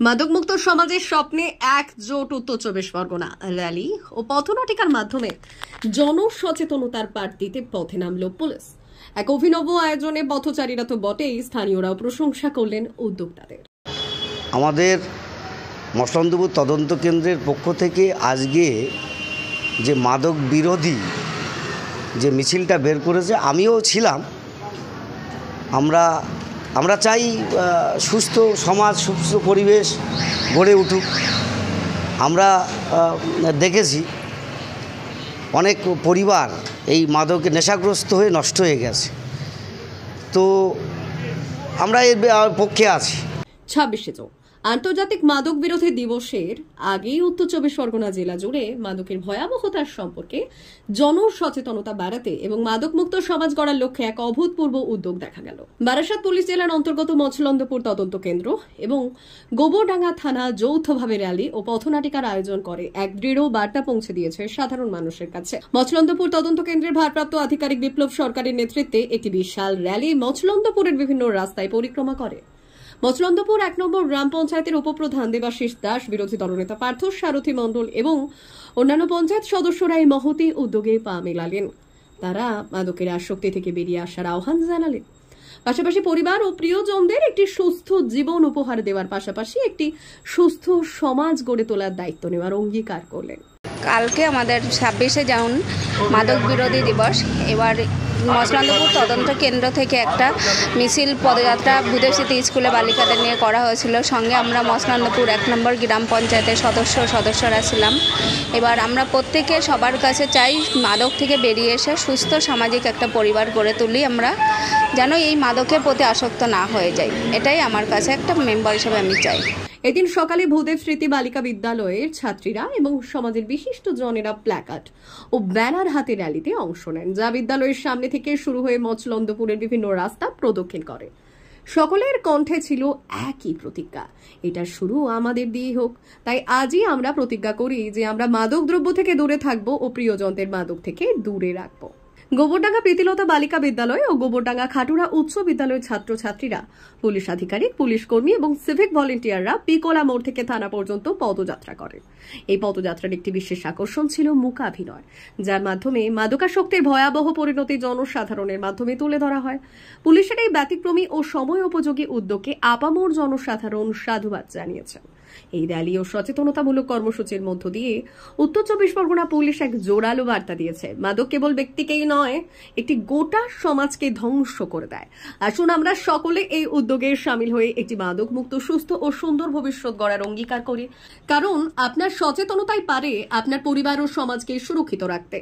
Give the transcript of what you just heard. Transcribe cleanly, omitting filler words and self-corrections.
মাদকমুক্ত সমাজের স্বপ্নে একজোট উত্তর চব্বিশ পরগনা র্যালি ও পথনাটিকার মাধ্যমে জনসচেতনতার পাঠ দিতে পথে নামল পুলিশ। এক অভিনব আয়োজনে পথচারীরা তো বটেই, স্থানীয়রাও প্রশংসা করলেন উদ্যোক্তাদের। আমাদের মসলন্দপুর তদন্ত কেন্দ্রের পক্ষ থেকে আজকে যে মাদক বিরোধী যে মিছিলটা বের করেছে, আমিও ছিলাম। আমরা চাই সুস্থ সমাজ, সুস্থ পরিবেশ গড়ে উঠুক। আমরা দেখেছি অনেক পরিবার এই মাদকে নেশাগ্রস্ত হয়ে নষ্ট হয়ে গেছে, তো আমরা এর পক্ষে আছি। 26 আন্তর্জাতিক মাদক বিরোধী দিবসের আগেই উত্তর চব্বিশ পরগনা জেলা জুড়ে মাদকের ভয়াবহতার সম্পর্কে জনসচেতনতা বাড়াতে এবং মাদকমুক্ত সমাজ গড়ার লক্ষ্যে এক অভূতপূর্ব উদ্যোগ দেখা গেল। বারাসাত পুলিশ জেলার অন্তর্গত মছলন্দপুর তদন্ত কেন্দ্র এবং গোবরডাঙ্গা থানা যৌথভাবে র্যালি ও পথনাটিকার আয়োজন করে এক দৃঢ় বার্তা পৌঁছে দিয়েছে সাধারণ মানুষের কাছে। মছলন্দপুর তদন্ত কেন্দ্রের ভারপ্রাপ্ত আধিকারিক বিপ্লব সরকারের নেতৃত্বে একটি বিশাল র্যালি মছলন্দপুরের বিভিন্ন রাস্তায় পরিক্রমা করে। মছলন্দপুর 1 নম্বর গ্রাম পঞ্চায়েতের উপপ্রধান দেবাশিস দাস, বিরোধী দলনেতা পার্থ সারথী মণ্ডল এবং অন্যান্য পঞ্চায়েত সদস্যরা এই মহতি উদ্যোগে পা মেলালেন। তারা মাদকের আসক্তি থেকে বেরিয়ে আসার আহ্বান জানালেন, পাশাপাশি পরিবার ও প্রিয়জনদের একটি সুস্থ জীবন উপহার দেওয়ার পাশাপাশি একটি সুস্থ সমাজ গড়ে তোলার দায়িত্ব নেওয়ার অঙ্গীকার করলেন। কালকে আমাদের 26শে জানুন মাদক বিরোধী দিবস। এবার মছলন্দপুর তদন্ত কেন্দ্র থেকে একটা মিছিল পদযাত্রা ভূদেব স্মৃতি স্কুলে বালিকাদের নিয়ে করা হয়েছিল। সঙ্গে আমরা মছলন্দপুর 1 নম্বর গ্রাম পঞ্চায়েতের সদস্যরা ছিলাম। এবার আমরা প্রত্যেকে সবার কাছে চাই মাদক থেকে বেরিয়ে এসে সুস্থ সামাজিক একটা পরিবার গড়ে তুলি, আমরা যেন এই মাদকের প্রতি আসক্ত না হয়ে যাই। এটাই আমার কাছে একটা মেম্বার হিসেবে আমি চাই। এদিন সকালে ভূদেব স্মৃতি বালিকা বিদ্যালয়ের ছাত্রীরা এবং সমাজের বিশিষ্ট জনেরা প্ল্যাকার্ড ও ব্যানার হাতে র্যালিতে অংশ নেন, যা বিদ্যালয়ের সামনে থেকে শুরু হয়ে মছলন্দপুরের বিভিন্ন রাস্তা প্রদক্ষিণ করে। সকলের কণ্ঠে ছিল একই প্রতিজ্ঞা, এটা শুরু আমাদের দিয়ে হোক। তাই আজই আমরা প্রতিজ্ঞা করি যে আমরা মাদক দ্রব্য থেকে দূরে থাকবো ও প্রিয়জনদের মাদক থেকে দূরে রাখবো। গোবরডাঙ্গা প্রীতিলতা বালিকা বিদ্যালয় ও গোবরডাঙ্গা খাটুরা উচ্চ বিদ্যালয়ের ছাত্রছাত্রীরা, পুলিশ আধিকারিক, পুলিশ কর্মী এবং সিভিক ভলেন্টিয়াররা পিকোলা মোড় থেকে থানা পর্যন্ত পদযাত্রা করে। এই পদযাত্রার একটি বিশেষ আকর্ষণ ছিল মূকাভিনয়, যার মাধ্যমে মাদকাসক্তের ভয়াবহ পরিণতি জনসাধারণের মাধ্যমে তুলে ধরা হয়। পুলিশের এই ব্যতিক্রমী ও সময় উপযোগী উদ্যোগকে আপামর জনসাধারণ সাধুবাদ জানিয়েছেন। এই র্যালি ও সচেতনতামূলক কর্মসূচির মধ্য দিয়ে উত্তর চব্বিশ পরগনা পুলিশ এক জোরালো বার্তা দিয়েছে, মাদক কেবল ব্যক্তিকেই নয়, একটি গোটা সমাজকে ধ্বংস করে দেয়। আসুন আমরা সকলে এই উদ্যোগে সামিল হয়ে একটি মাদক মুক্ত, সুস্থ ও সুন্দর ভবিষ্যৎ গড়ার অঙ্গীকার করি, কারণ আপনার সচেতনতাই পারে আপনার পরিবার ও সমাজকে সুরক্ষিত রাখতে।